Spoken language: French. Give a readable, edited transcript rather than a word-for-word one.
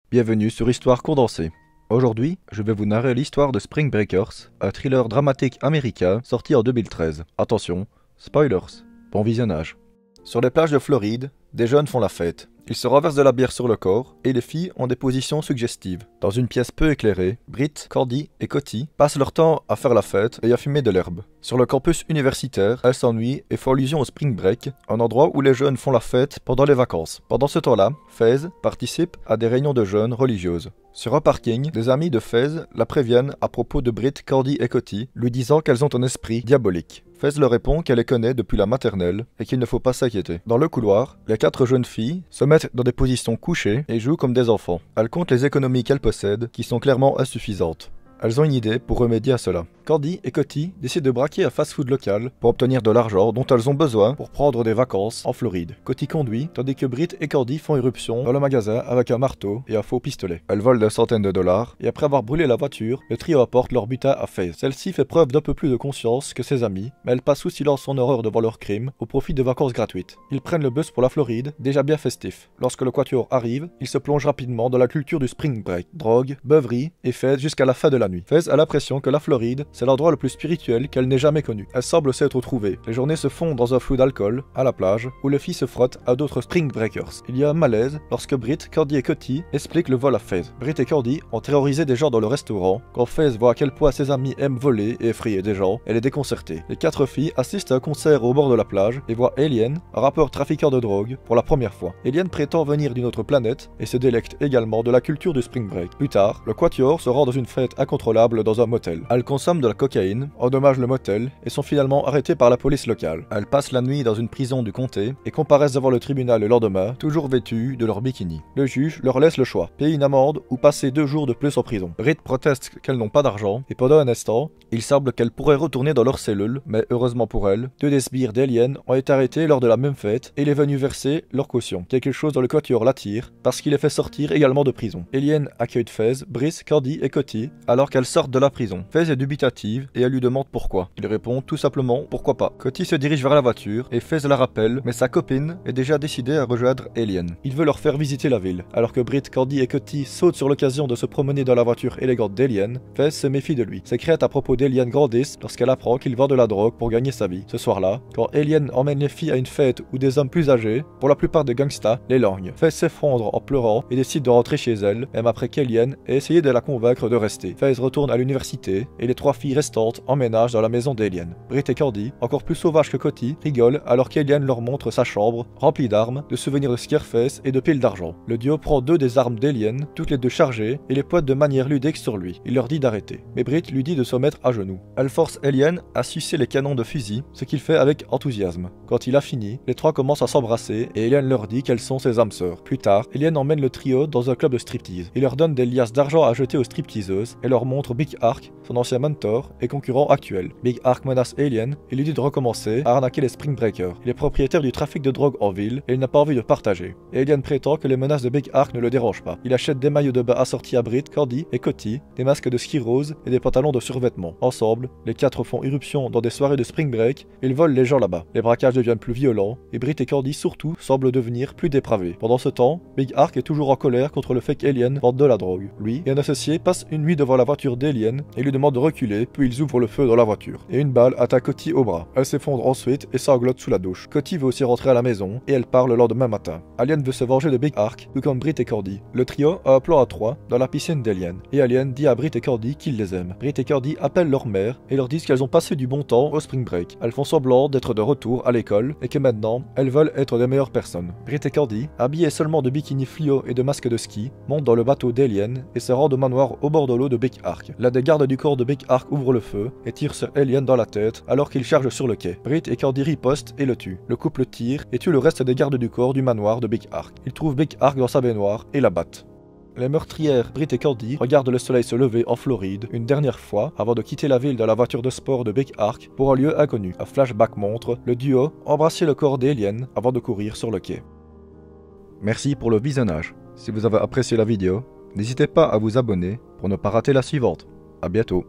Bienvenue sur Histoire condensée. Aujourd'hui, je vais vous narrer l'histoire de Spring Breakers, un thriller dramatique américain sorti en 2013. Attention, spoilers. Bon visionnage. Sur les plages de Floride, des jeunes font la fête. Ils se renversent de la bière sur le corps et les filles ont des positions suggestives. Dans une pièce peu éclairée, Britt, Cordy et Cotty passent leur temps à faire la fête et à fumer de l'herbe. Sur le campus universitaire, elles s'ennuient et font allusion au Spring Break, un endroit où les jeunes font la fête pendant les vacances. Pendant ce temps-là, FaZe participe à des réunions de jeunes religieuses. Sur un parking, des amis de FaZe la préviennent à propos de Britt, Cordy et Cotty, lui disant qu'elles ont un esprit diabolique. FaZe leur répond qu'elle les connaît depuis la maternelle et qu'il ne faut pas s'inquiéter. Dans le couloir, les 4 jeunes filles se mettent dans des positions couchées et jouent comme des enfants. Elles comptent les économies qu'elles possèdent, qui sont clairement insuffisantes. Elles ont une idée pour remédier à cela. Cordy et Cotty décident de braquer un fast-food local pour obtenir de l'argent dont elles ont besoin pour prendre des vacances en Floride. Cotty conduit, tandis que Britt et Cordy font irruption dans le magasin avec un marteau et un faux pistolet. Elles volent des centaines de dollars et après avoir brûlé la voiture, le trio apporte leur butin à FaZe. Celle-ci fait preuve d'un peu plus de conscience que ses amis, mais elle passe sous silence son horreur devant leur crime au profit de vacances gratuites. Ils prennent le bus pour la Floride, déjà bien festif. Lorsque le quatuor arrive, ils se plongent rapidement dans la culture du Spring Break. Drogue, beuverie et fête jusqu'à la fin de la nuit. FaZe a l'impression que la Floride, c'est l'endroit le plus spirituel qu'elle n'ait jamais connu. Elle semble s'être trouvée. Les journées se font dans un flou d'alcool, à la plage, où les filles se frottent à d'autres Spring Breakers. Il y a un malaise lorsque Britt, Cordy et Cotty expliquent le vol à FaZe. Britt et Cordy ont terrorisé des gens dans le restaurant. Quand FaZe voit à quel point ses amis aiment voler et effrayer des gens, elle est déconcertée. Les 4 filles assistent à un concert au bord de la plage et voient Alien, un rappeur trafiquant de drogue, pour la première fois. Alien prétend venir d'une autre planète et se délecte également de la culture du Spring Break. Plus tard, le quatuor se rend dans une fête incontrôlable dans un motel. Elles consomment de la cocaïne, endommagent le motel et sont finalement arrêtées par la police locale. Elles passent la nuit dans une prison du comté et comparaissent devant le tribunal le lendemain, toujours vêtues de leur bikini. Le juge leur laisse le choix, payer une amende ou passer 2 jours de plus en prison. Britt proteste qu'elles n'ont pas d'argent et pendant un instant, il semble qu'elles pourraient retourner dans leur cellule, mais heureusement pour elles, 2 des sbires d'Alien ont été arrêtés lors de la même fête et il est venu verser leur caution. Quelque chose dans le quatuor l'attire parce qu'il les fait sortir également de prison. Alien accueille FaZe, Britt, Cordy et Cotty alors qu'elles sortent de la prison. FaZe est dubitative et elle lui demande pourquoi. Il répond tout simplement pourquoi pas. Cotty se dirige vers la voiture et FaZe la rappelle, mais sa copine est déjà décidée à rejoindre Alien. Il veut leur faire visiter la ville. Alors que Britt, Cordy et Cotty sautent sur l'occasion de se promener dans la voiture élégante d'Alien, FaZe se méfie de lui. Ses craintes à propos d'Alien grandissent lorsqu'elle apprend qu'il vend de la drogue pour gagner sa vie. Ce soir-là, quand Alien emmène les filles à une fête où des hommes plus âgés, pour la plupart des gangsters, les lorgnent. FaZe s'effondre en pleurant et décide de rentrer chez elle, même après qu'Alien ait essayé de la convaincre de rester. FaZe retourne à l'université et les 3 filles restantes emménagent dans la maison d'Alien. Britt et Cordy, encore plus sauvages que Cotty, rigolent alors qu'Alien leur montre sa chambre, remplie d'armes, de souvenirs de Scarface et de piles d'argent. Le duo prend 2 des armes d'Alien, toutes les 2 chargées, et les pointe de manière ludique sur lui. Il leur dit d'arrêter. Mais Britt lui dit de se mettre à genoux. Elle force Alien à sucer les canons de fusil, ce qu'il fait avec enthousiasme. Quand il a fini, les 3 commencent à s'embrasser et Alien leur dit qu'elles sont ses âmes sœurs. Plus tard, Alien emmène le trio dans un club de striptease. Il leur donne des liasses d'argent à jeter aux stripteaseuses et leur montre Big Ark, son ancien mentor et concurrent actuel. Big Ark menace Alien et lui dit de recommencer à arnaquer les Spring Breakers. Il est propriétaire du trafic de drogue en ville et il n'a pas envie de partager. Alien prétend que les menaces de Big Ark ne le dérangent pas. Il achète des maillots de bain assortis à Britt, Cordy et Cotty, des masques de ski rose et des pantalons de survêtement. Ensemble, les 4 font irruption dans des soirées de Spring Break et ils volent les gens là-bas. Les braquages deviennent plus violents et Britt et Cordy surtout semblent devenir plus dépravés. Pendant ce temps, Big Ark est toujours en colère contre le fait qu'Alien vende de la drogue. Lui et un associé passent une nuit devant la voiture d'Alien et lui demandent de reculer, puis ils ouvrent le feu dans la voiture. Et une balle attaque Cotty au bras. Elle s'effondre ensuite et sanglote sous la douche. Cotty veut aussi rentrer à la maison et elle part le lendemain matin. Alien veut se venger de Big Ark, tout comme Britt et Cordy. Le trio a un plan à 3 dans la piscine d'Alien et Alien dit à Britt et Cordy qu'il les aime. Britt et Cordy appellent leur mère et leur disent qu'elles ont passé du bon temps au Spring Break. Elles font semblant d'être de retour à l'école et que maintenant elles veulent être des meilleures personnes. Britt et Cordy, habillées seulement de bikini fluo et de masques de ski, montent dans le bateau d'Alien et se rendent au manoir au bord de l'eau de Big Ark. L'un des gardes du corps de Big Ark ouvre le feu et tire sur Alien dans la tête alors qu'il charge sur le quai. Britt et Cordy ripostent et le tuent. Le couple tire et tue le reste des gardes du corps du manoir de Big Ark. Ils trouvent Big Ark dans sa baignoire et la battent. Les meurtrières Britt et Cordy regardent le soleil se lever en Floride une dernière fois avant de quitter la ville dans la voiture de sport de Big Ark pour un lieu inconnu. Un flashback montre le duo embrasser le corps d'Alien avant de courir sur le quai. Merci pour le visionnage. Si vous avez apprécié la vidéo, n'hésitez pas à vous abonner pour ne pas rater la suivante. À bientôt.